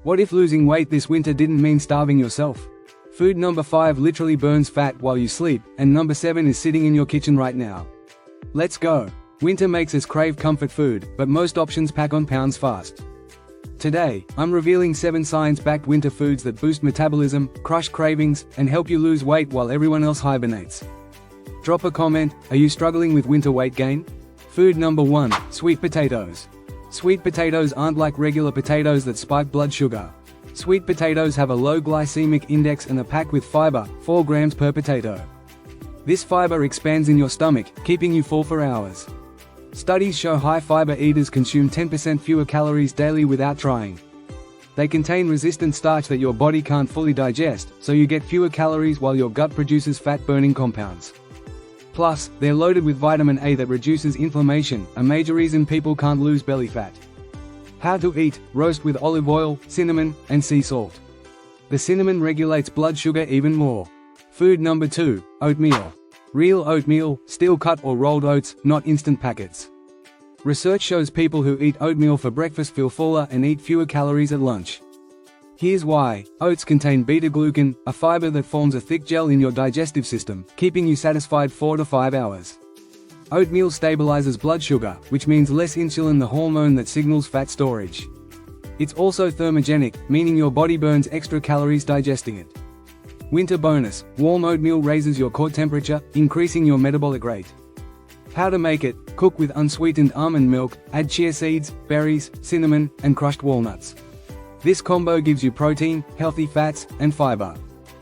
What if losing weight this winter didn't mean starving yourself? Food number 5 literally burns fat while you sleep, and number 7 is sitting in your kitchen right now. Let's go. Winter makes us crave comfort food, but most options pack on pounds fast. Today, I'm revealing 7 science-backed winter foods that boost metabolism, crush cravings, and help you lose weight while everyone else hibernates. Drop a comment, are you struggling with winter weight gain? Food number 1, sweet potatoes. Sweet potatoes aren't like regular potatoes that spike blood sugar. Sweet potatoes have a low glycemic index and are packed with fiber, 4 grams per potato. This fiber expands in your stomach, keeping you full for hours. Studies show high fiber eaters consume 10% fewer calories daily without trying. They contain resistant starch that your body can't fully digest, so you get fewer calories while your gut produces fat-burning compounds. Plus, they're loaded with vitamin A that reduces inflammation, a major reason people can't lose belly fat. How to eat: roast with olive oil, cinnamon, and sea salt. The cinnamon regulates blood sugar even more. Food number 2, oatmeal. Real oatmeal, steel-cut or rolled oats, not instant packets. Research shows people who eat oatmeal for breakfast feel fuller and eat fewer calories at lunch. Here's why. Oats contain beta-glucan, a fiber that forms a thick gel in your digestive system, keeping you satisfied 4 to 5 hours. Oatmeal stabilizes blood sugar, which means less insulin, the hormone that signals fat storage. It's also thermogenic, meaning your body burns extra calories digesting it. Winter bonus: warm oatmeal raises your core temperature, increasing your metabolic rate. How to make it: cook with unsweetened almond milk, add chia seeds, berries, cinnamon, and crushed walnuts. This combo gives you protein, healthy fats, and fiber.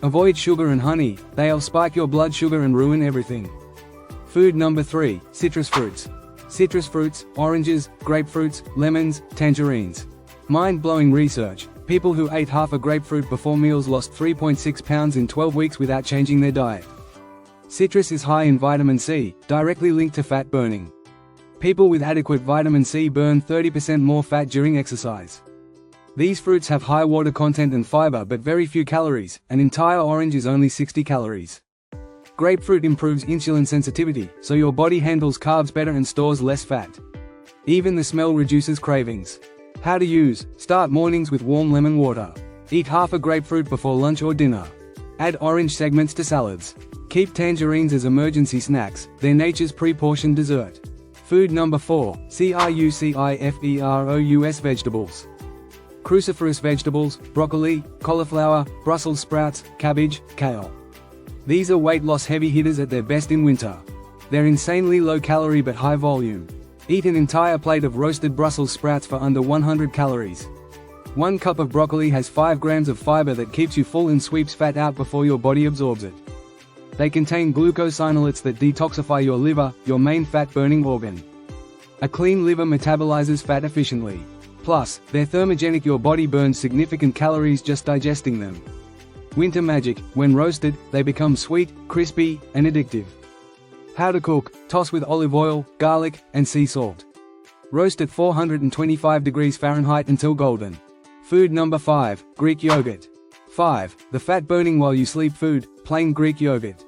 Avoid sugar and honey, they'll spike your blood sugar and ruin everything. Food number 3, citrus fruits. Citrus fruits, oranges, grapefruits, lemons, tangerines. Mind-blowing research: people who ate half a grapefruit before meals lost 3.6 pounds in 12 weeks without changing their diet. Citrus is high in vitamin C, directly linked to fat burning. People with adequate vitamin C burn 30% more fat during exercise. These fruits have high water content and fiber but very few calories. An entire orange is only 60 calories. Grapefruit improves insulin sensitivity, so your body handles carbs better and stores less fat. Even the smell reduces cravings. How to use: start mornings with warm lemon water. Eat half a grapefruit before lunch or dinner. Add orange segments to salads. Keep tangerines as emergency snacks, they're nature's pre-portioned dessert. Food number 4, cruciferous vegetables. Cruciferous vegetables: broccoli, cauliflower, Brussels sprouts, cabbage, kale. These are weight loss heavy hitters at their best in winter. They're insanely low calorie but high volume. Eat an entire plate of roasted Brussels sprouts for under 100 calories. 1 cup of broccoli has 5 grams of fiber that keeps you full and sweeps fat out before your body absorbs it. They contain glucosinolates that detoxify your liver, your main fat-burning organ. A clean liver metabolizes fat efficiently. Plus, they're thermogenic, your body burns significant calories just digesting them. Winter magic: when roasted, they become sweet, crispy, and addictive. How to cook: toss with olive oil, garlic, and sea salt. Roast at 425 degrees Fahrenheit until golden. Food number 5, Greek yogurt. 5. The fat-burning while you sleep food: plain Greek yogurt.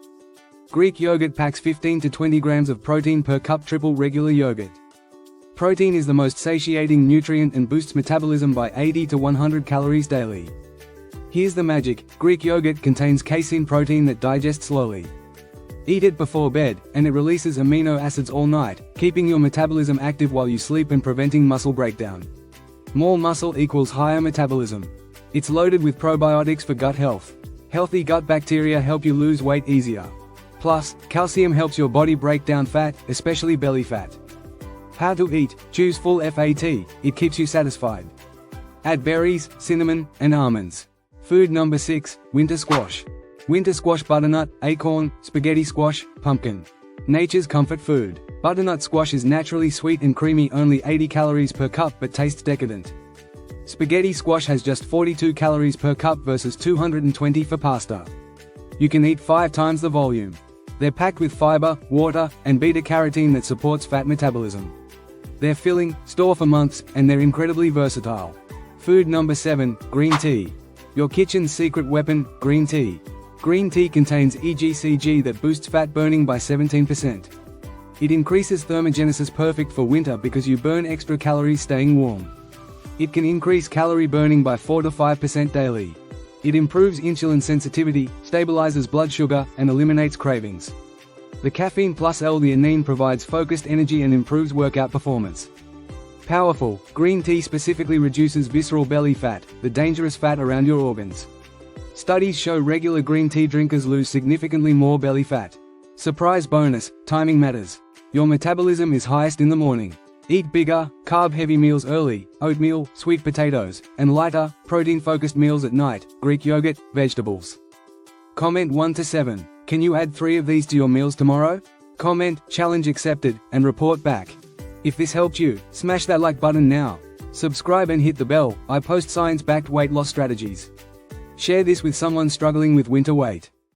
Greek yogurt packs 15 to 20 grams of protein per cup, triple regular yogurt. Protein is the most satiating nutrient and boosts metabolism by 80 to 100 calories daily. Here's the magic: Greek yogurt contains casein protein that digests slowly. Eat it before bed, and it releases amino acids all night, keeping your metabolism active while you sleep and preventing muscle breakdown. More muscle equals higher metabolism. It's loaded with probiotics for gut health. Healthy gut bacteria help you lose weight easier. Plus, calcium helps your body break down fat, especially belly fat. How to eat: choose full fat, it keeps you satisfied. Add berries, cinnamon, and almonds. Food number 6, winter squash. Winter squash: butternut, acorn, spaghetti squash, pumpkin. Nature's comfort food. Butternut squash is naturally sweet and creamy, only 80 calories per cup but tastes decadent. Spaghetti squash has just 42 calories per cup versus 220 for pasta. You can eat 5 times the volume. They're packed with fiber, water, and beta-carotene that supports fat metabolism. They're filling, store for months, and they're incredibly versatile. Food number 7, green tea. Your kitchen's secret weapon: green tea. Green tea contains EGCG that boosts fat burning by 17%. It increases thermogenesis, perfect for winter because you burn extra calories staying warm. It can increase calorie burning by 4 to 5% daily. It improves insulin sensitivity, stabilizes blood sugar, and eliminates cravings. The caffeine plus L-theanine provides focused energy and improves workout performance. Powerful, green tea specifically reduces visceral belly fat, the dangerous fat around your organs. Studies show regular green tea drinkers lose significantly more belly fat. Surprise bonus, timing matters. Your metabolism is highest in the morning. Eat bigger, carb-heavy meals early, oatmeal, sweet potatoes, and lighter, protein-focused meals at night, Greek yogurt, vegetables. Comment 1 to 7. Can you add 3 of these to your meals tomorrow? Comment, challenge accepted, and report back. If this helped you, smash that like button now. Subscribe and hit the bell. I post science-backed weight loss strategies. Share this with someone struggling with winter weight.